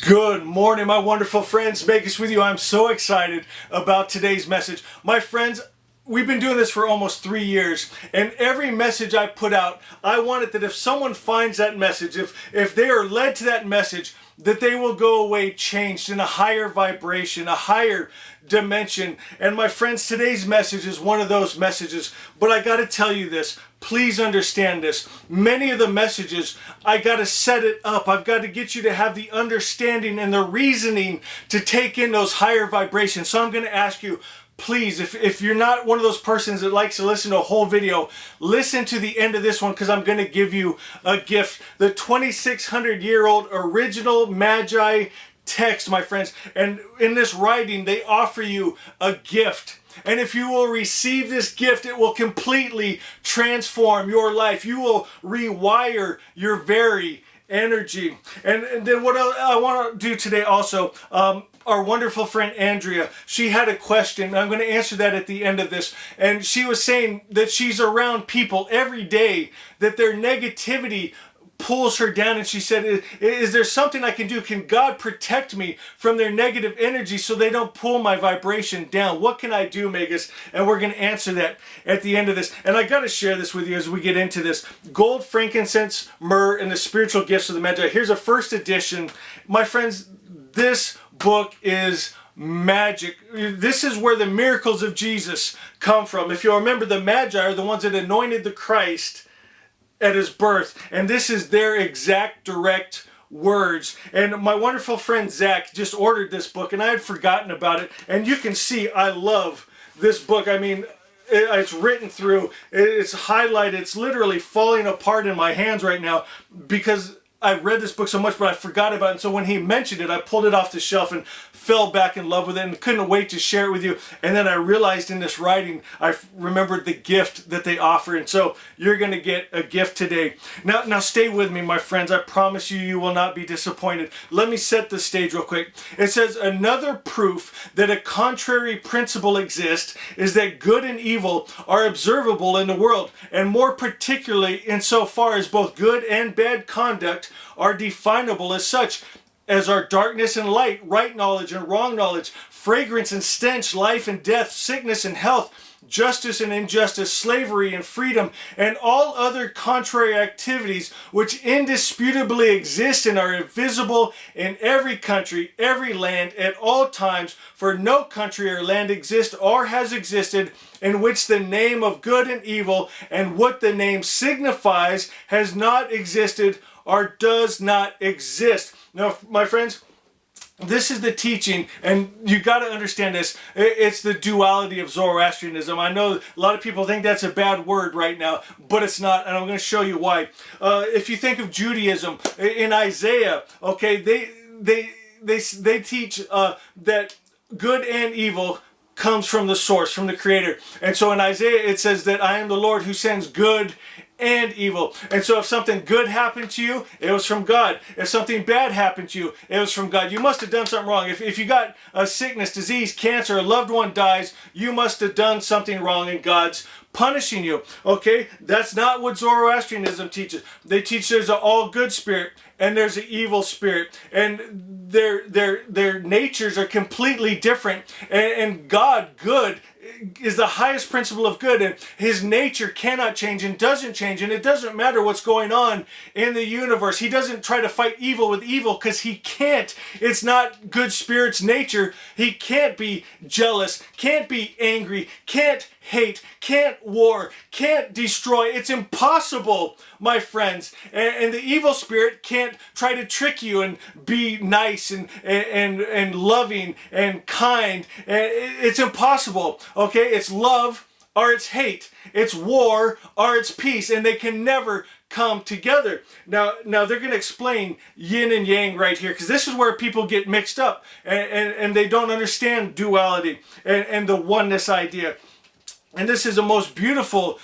Good morning, my wonderful friends. Magus with you. I'm so excited about today's message. My friends, we've been doing this for almost 3 years, and every message I put out, I want it that if someone finds that message, if they are led to that message, that they will go away changed in a higher vibration, a higher dimension. And my friends, today's message is one of those messages. But I got to tell you this. Please understand this. Many of the messages, I got to set it up. I've got to get you to have the understanding and the reasoning to take in those higher vibrations. So I'm going to ask you, please, if you're not one of those persons that likes to listen to a whole video, listen to the end of this one, because I'm going to give you a gift. The 2,600-year-old original Magi text, my friends. And in this writing, they offer you a gift. And if you will receive this gift, it will completely transform your life. You will rewire your very energy. And then what I want to do today also, our wonderful friend Andrea, she had a question. I'm going to answer that at the end of this. And she was saying that she's around people every day that their negativity pulls her down, and she said, is there something I can do? Can God protect me from their negative energy so they don't pull my vibration down? What can I do, Magus? And we're going to answer that at the end of this. And I got to share this with you as we get into this. Gold, frankincense, myrrh, and the spiritual gifts of the Magi. Here's a first edition. My friends, this book is magic. This is where the miracles of Jesus come from. If you'll remember, the Magi are the ones that anointed the Christ at his birth, and this is their exact direct words. And my wonderful friend Zach just ordered this book, and I had forgotten about it. And you can see I love this book. I mean, it's written through, it's highlighted, it's literally falling apart in my hands right now because I read this book so much, but I forgot about it. And so when he mentioned it, I pulled it off the shelf and fell back in love with it and couldn't wait to share it with you. And then I realized in this writing, I remembered the gift that they offer. And so you're going to get a gift today. Now stay with me, my friends. I promise you, you will not be disappointed. Let me set the stage real quick. It says, another proof that a contrary principle exists is that good and evil are observable in the world, and more particularly insofar as both good and bad conduct are definable as such, as are darkness and light, right knowledge and wrong knowledge, fragrance and stench, life and death, sickness and health, justice and injustice, slavery and freedom, and all other contrary activities which indisputably exist and are visible in every country, every land, at all times, for no country or land exists or has existed in which the name of good and evil and what the name signifies has not existed or does not exist. Now, my friends, this is the teaching, and you got to understand this. It's the duality of Zoroastrianism. I know a lot of people think that's a bad word right now, but it's not, and I'm going to show you why. If you think of Judaism, in Isaiah, okay, they teach that good and evil comes from the source, from the Creator. And so in Isaiah it says that I am the Lord who sends good and evil. And so if something good happened to you, it was from God. If something bad happened to you, it was from God. You must have done something wrong. If you got a sickness, disease, cancer, a loved one dies, you must have done something wrong and God's punishing you. Okay? That's not what Zoroastrianism teaches. They teach there's an all good spirit and there's an evil spirit, and their natures are completely different. And God, good, is the highest principle of good, and his nature cannot change and doesn't change, and it doesn't matter what's going on in the universe. He doesn't try to fight evil with evil because he can't. It's not good spirit's nature. He can't be jealous, can't be angry, can't hate, can't war, can't destroy. It's impossible, my friends. And the evil spirit can't try to trick you and be nice and loving and kind. It's impossible. Okay, it's love or it's hate. It's war or it's peace, and they can never come together. Now they're going to explain yin and yang right here, because this is where people get mixed up and they don't understand duality and the oneness idea. And this is the most beautiful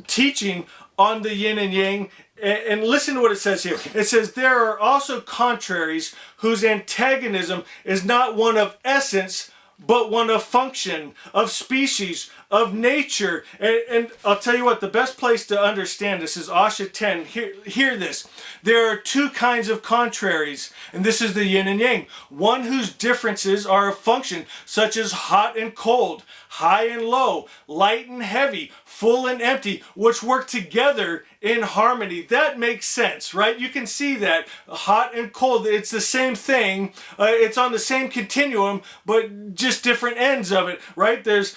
teaching on the yin and yang. And listen to what it says here. It says, there are also contraries whose antagonism is not one of essence, but one of function, of species, of nature. And I'll tell you what, the best place to understand this is Asha 10. Hear this. There are two kinds of contraries, and this is the yin and yang. One whose differences are of function, such as hot and cold, high and low, light and heavy, full and empty, which work together in harmony. That makes sense, right? You can see that hot and cold, it's the same thing. It's on the same continuum, but just different ends of it, right? There's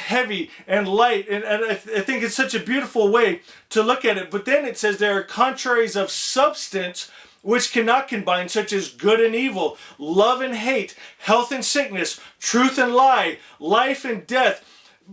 heavy and light, and I think it's such a beautiful way to look at it. But then it says there are contraries of substance which cannot combine, such as good and evil, love and hate, health and sickness, truth and lie, life and death,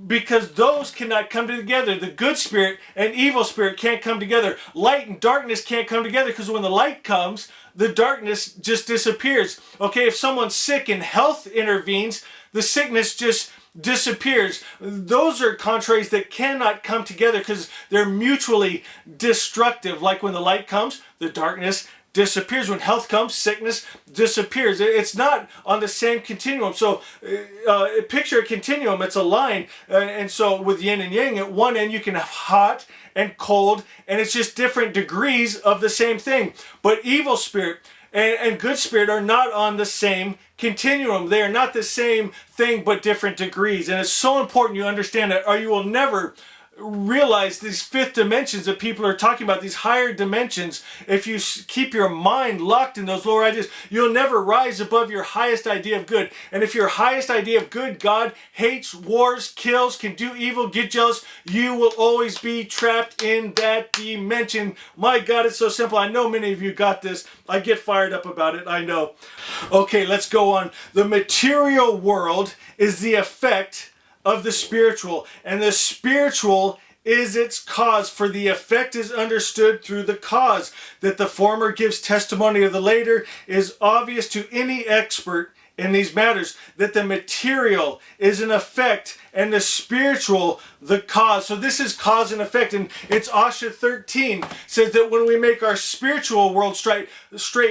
because those cannot come together. The good spirit and evil spirit can't come together. Light and darkness can't come together, because when the light comes, the darkness just disappears. Okay, if someone's sick and health intervenes, the sickness just disappears. Those are contraries that cannot come together because they're mutually destructive. Like when the light comes, the darkness disappears. When health comes, sickness disappears. It's not on the same continuum. So picture a continuum. It's a line. And so with yin and yang, at one end you can have hot and cold, and it's just different degrees of the same thing. But evil spirit and good spirit are not on the same continuum. They are not the same thing, but different degrees. And it's so important you understand that, or you will never realize these fifth dimensions that people are talking about, these higher dimensions. If you keep your mind locked in those lower ideas, you'll never rise above your highest idea of good. And if your highest idea of good, God hates, wars, kills, can do evil, get jealous, you will always be trapped in that dimension. My God, it's so simple. I know many of you got this. I get fired up about it, I know. Okay, let's go on. The material world is the effect of the spiritual, and the spiritual is its cause, for the effect is understood through the cause. That the former gives testimony of the later is obvious to any expert in these matters, that the material is an effect and the spiritual the cause. So this is cause and effect, and it's Asha 13 says that when we make our spiritual world straight,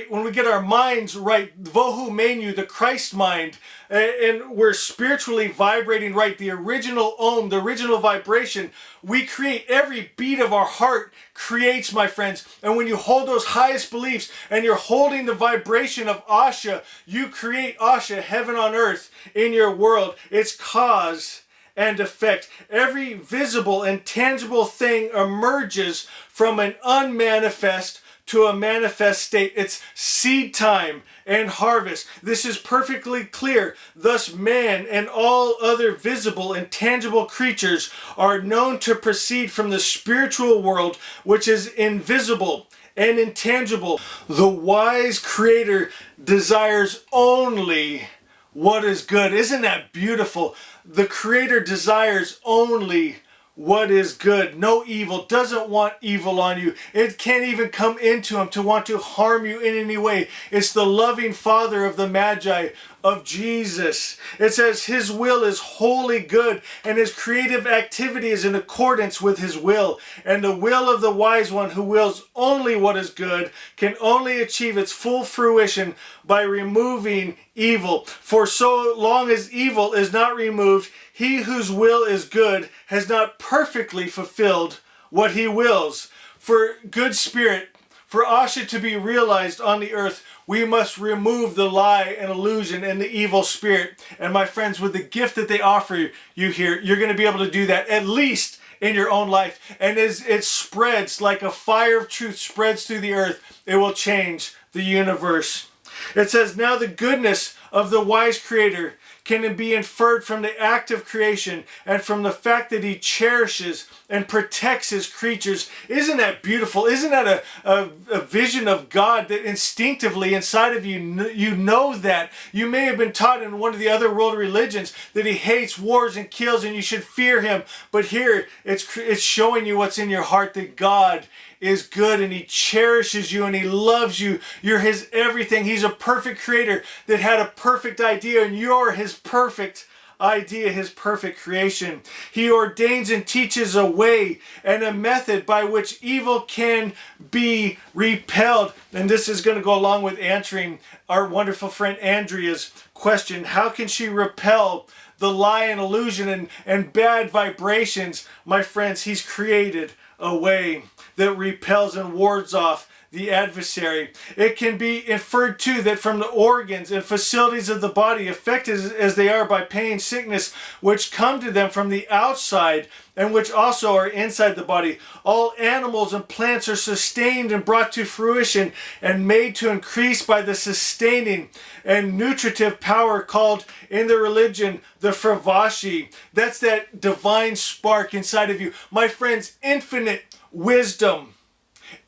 when we get our minds right, Vohu Menu, the Christ mind, and we're spiritually vibrating right, the original Om, the original vibration, we create. Every beat of our heart creates, my friends. And when you hold those highest beliefs and you're holding the vibration of Asha, you create Asha, heaven on earth, in your world. It's cause and effect. Every visible and tangible thing emerges from an unmanifest to a manifest state. It's seed time and harvest. This is perfectly clear. Thus man and all other visible and tangible creatures are known to proceed from the spiritual world, which is invisible and intangible. The wise creator desires only what is good. Isn't that beautiful? The creator desires only what is good. No evil. Doesn't want evil on you. It can't even come into him to want to harm you in any way. It's the loving Father of the Magi, of Jesus. It says his will is wholly good, and his creative activity is in accordance with his will. And the will of the wise one, who wills only what is good, can only achieve its full fruition by removing evil. For so long as evil is not removed, he whose will is good has not perfectly fulfilled what he wills. For good spirit, for Asha to be realized on the earth, we must remove the lie and illusion and the evil spirit. And my friends, with the gift that they offer you here, you're going to be able to do that, at least in your own life. And as it spreads like a fire of truth spreads through the earth, it will change the universe. It says, now the goodness of the wise creator can be inferred from the act of creation and from the fact that he cherishes and protects his creatures. Isn't that beautiful? Isn't that a vision of God that instinctively inside of you, you know that? You may have been taught in one of the other world religions that he hates, wars, and kills, and you should fear him. But here, it's showing you what's in your heart, that God is good and he cherishes you and he loves you. You're his everything. He's a perfect creator that had a perfect idea, and you're his perfect idea, his perfect creation. He ordains and teaches a way and a method by which evil can be repelled. And this is going to go along with answering our wonderful friend Andrea's question. How can she repel the lie and illusion and bad vibrations? My friends, he's created a way that repels and wards off the adversary. It can be inferred too that from the organs and facilities of the body, affected as they are by pain, sickness, which come to them from the outside and which also are inside the body, all animals and plants are sustained and brought to fruition and made to increase by the sustaining and nutritive power called in the religion the fravashi. That's that divine spark inside of you. My friends, infinite wisdom,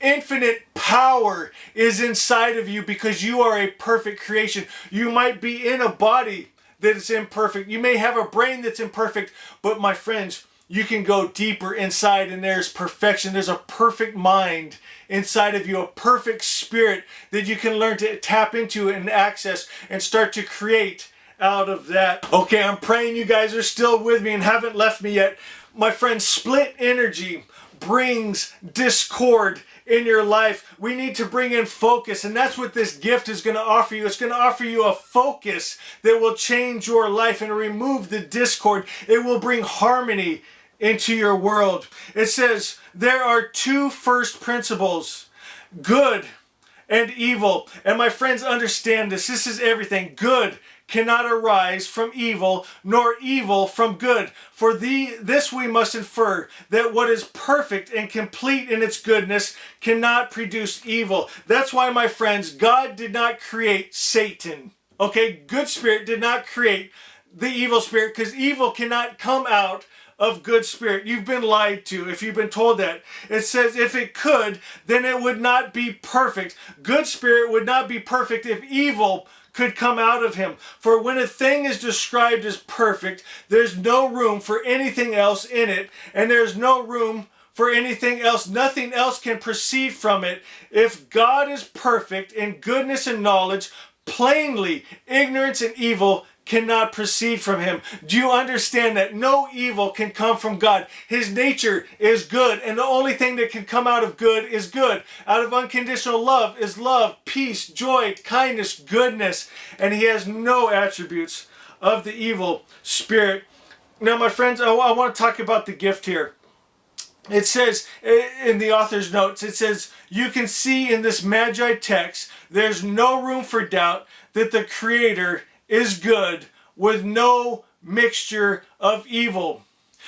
infinite power is inside of you because you are a perfect creation. You might be in a body that is imperfect. You may have a brain that's imperfect, but my friends, you can go deeper inside and there's perfection. There's a perfect mind inside of you, a perfect spirit that you can learn to tap into and access and start to create out of that. Okay, I'm praying you guys are still with me and haven't left me yet. My friends, split energy brings discord in your life. We need to bring in focus, and that's what this gift is going to offer you. It's going to offer you a focus that will change your life and remove the discord. It will bring harmony into your world. It says there are two first principles, good and evil. And my friends, understand this. This is everything. Good cannot arise from evil, nor evil from good. For this we must infer, that what is perfect and complete in its goodness cannot produce evil. That's why, my friends, God did not create Satan. Okay, good spirit did not create the evil spirit, because evil cannot come out of good spirit. You've been lied to if you've been told that. It says if it could, then it would not be perfect. Good spirit would not be perfect if evil could come out of him. For when a thing is described as perfect, there's no room for anything else in it, and there's no room for anything else. Nothing else can proceed from it. If God is perfect in goodness and knowledge, plainly ignorance and evil cannot proceed from him. Do you understand that no evil can come from God? His nature is good, and the only thing that can come out of good is good. Out of unconditional love is love, peace, joy, kindness, goodness, and he has no attributes of the evil spirit. Now, my friends, I want to talk about the gift here. It says in the author's notes, it says, you can see in this Magi text, there's no room for doubt that the Creator is good with no mixture of evil.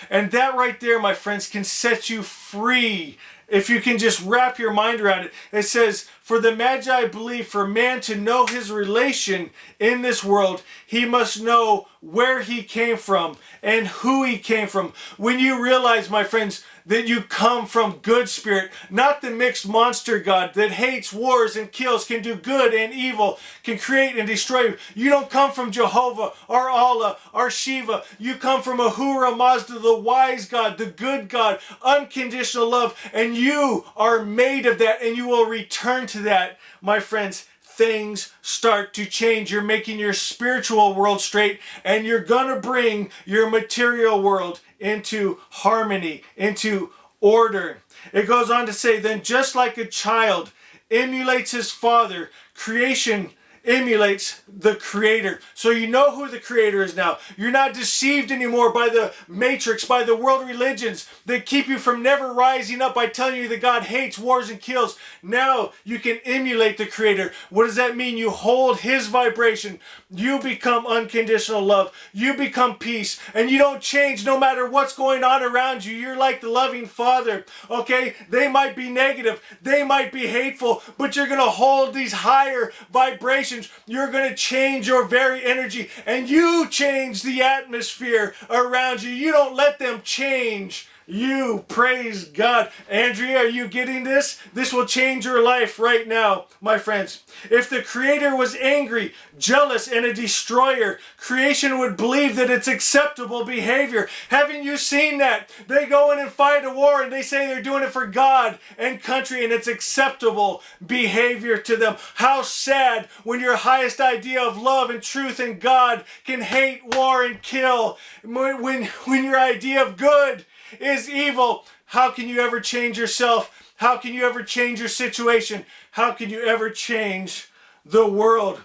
And that right there, my friends, can set you free if you can just wrap your mind around it. It says, for the Magi believe for man to know his relation in this world, he must know where he came from and who he came from. When you realize, my friends, that you come from good spirit, not the mixed monster God that hates, wars, and kills, can do good and evil, can create and destroy you. You don't come from Jehovah, or Allah, or Shiva. You come from Ahura Mazda, the wise God, the good God, unconditional love, and you are made of that, and you will return to that, my friends. Things start to change. You're making your spiritual world straight, and you're gonna bring your material world into harmony, into order. It goes on to say, then just like a child emulates his father, creation emulates the Creator. So you know who the Creator is now. You're not deceived anymore by the matrix, by the world religions that keep you from never rising up by telling you that God hates, wars, and kills. Now you can emulate the Creator. What does that mean? You hold His vibration. You become unconditional love. You become peace. And you don't change no matter what's going on around you. You're like the loving Father. Okay? They might be negative. They might be hateful. But you're going to hold these higher vibrations. You're going to change your very energy, and you change the atmosphere around you. You don't let them change you. Praise God. Andrea, are you getting this? This will change your life right now, my friends. If the Creator was angry, jealous, and a destroyer, creation would believe that it's acceptable behavior. Haven't you seen that? They go in and fight a war and they say they're doing it for God and country and it's acceptable behavior to them. How sad when your highest idea of love and truth and God can hate, war, and kill. When your idea of good is evil, how can you ever change yourself? How can you ever change your situation? How can you ever change the world?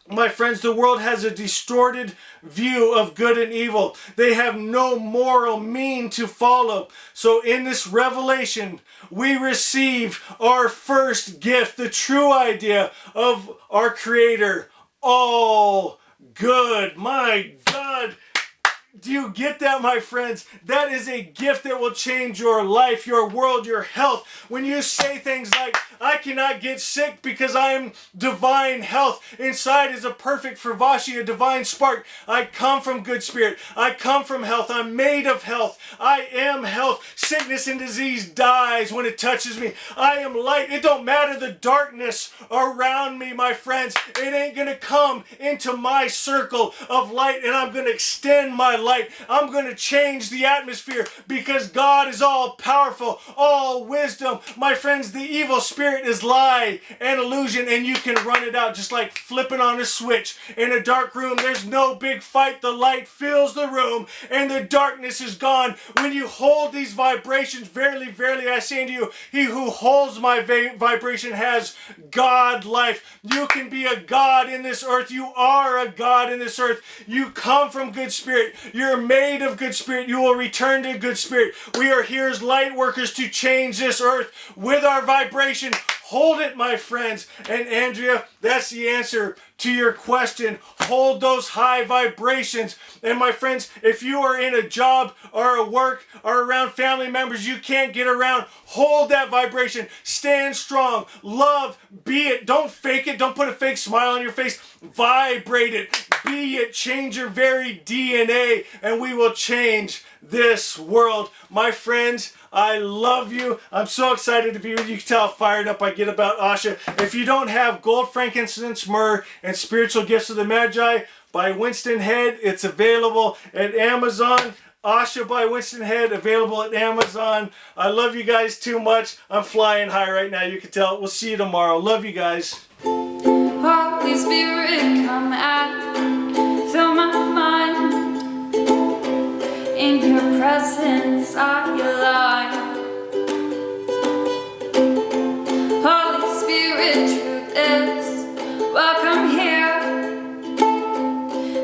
My friends, the world has a distorted view of good and evil. They have no moral mean to follow. So in this revelation, we receive our first gift, the true idea of our Creator. All good. My God. Do you get that, my friends? That is a gift that will change your life, your world, your health. When you say things like, I cannot get sick because I am divine health. Inside is a perfect Fravashi, a divine spark. I come from good spirit. I come from health. I'm made of health. I am health. Sickness and disease dies when it touches me. I am light. It don't matter the darkness around me, my friends. It ain't going to come into my circle of light, and I'm going to extend my light. I'm going to change the atmosphere because God is all powerful, all wisdom. My friends, the evil spirit is lie and illusion, and you can run it out just like flipping on a switch. In a dark room, there's no big fight. The light fills the room and the darkness is gone. When you hold these vibrations, verily, verily, I say unto you, he who holds my vibration has God life. You can be a God in this earth. You are a God in this earth. You come from good spirit. You're made of good spirit. You will return to good spirit. We are here as light workers to change this earth with our vibration. Hold it, my friends. And Andrea, that's the answer to your question. Hold those high vibrations. And my friends, if you are in a job or a work or around family members you can't get around, hold that vibration. Stand strong. Love, be it. Don't fake it. Don't put a fake smile on your face. Vibrate it. Be it. Change your very DNA and we will change this world. My friends, I love you. I'm so excited to be with you. You can tell how fired up I get about Asha. If you don't have Gold, Frankincense, Myrrh, and Spiritual Gifts of the Magi by Winston Head, it's available at Amazon. Asha by Winston Head, available at Amazon. I love you guys too much. I'm flying high right now. You can tell. We'll see you tomorrow. Love you guys. Holy Spirit, come and fill my mind. In your presence I align. Holy Spirit, truth is welcome here.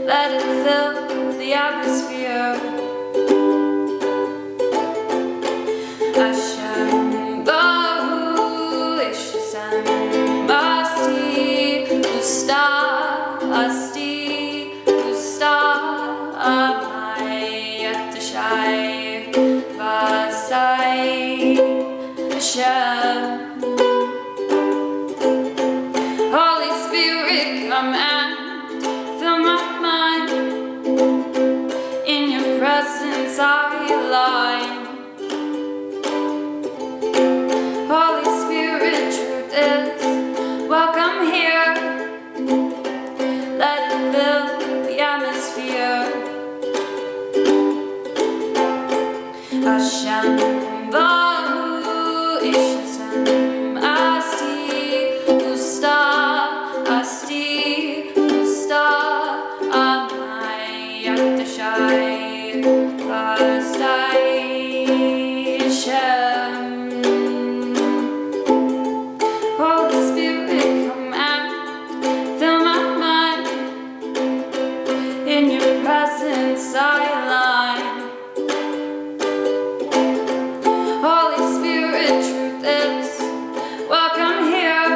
Let it fill the atmosphere. Asha, Bahu, Ishasam, Basti, Usta, Asti, Usta, Amai, Atashai, Basai, Asha. Holy Spirit, come and fill my mind. In your presence I align. Holy Spirit, truth is welcome here. Let it fill the atmosphere. Asham, Bahu, Ishasam, Asti, Usta, Asti, Usta, Amai, Atashai, Bastai, Shem. Holy Spirit, come and fill my mind. In your presence I align. Holy Spirit, truth is welcome here.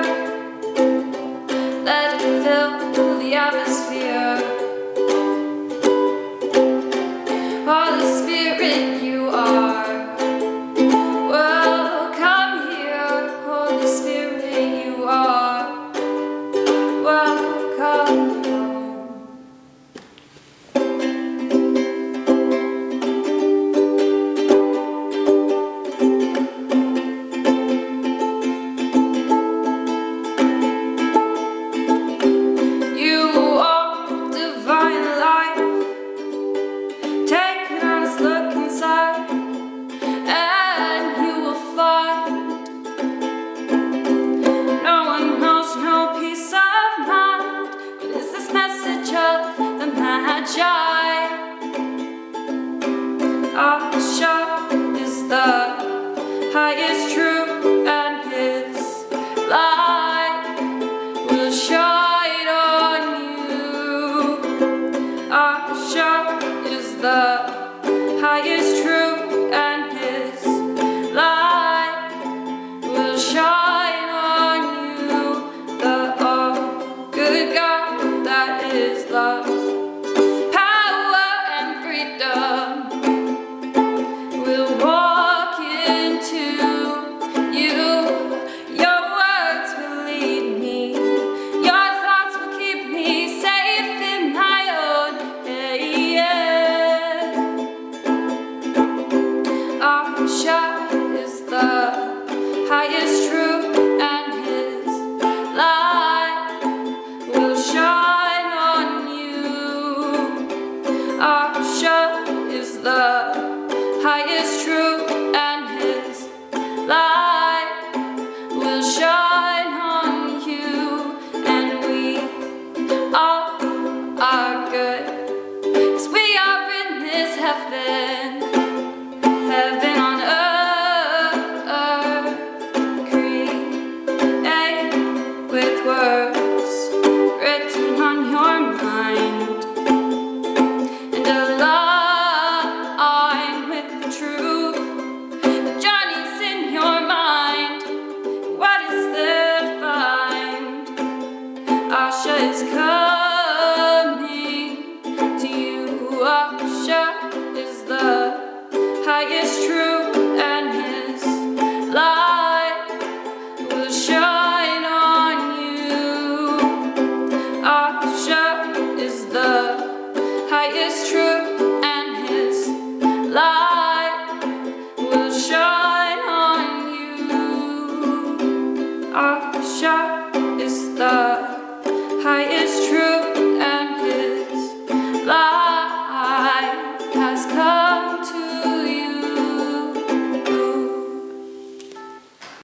Let it fill the atmosphere. Holy Spirit, you are welcome here. Holy Spirit, you are welcome home. the highest truth, and His light will shine on you, and we all are good, 'cause we are in this heaven, heaven on earth, create with words written on your mind, and align with the truth. The journey's in your mind. What is there to find? Asha is coming.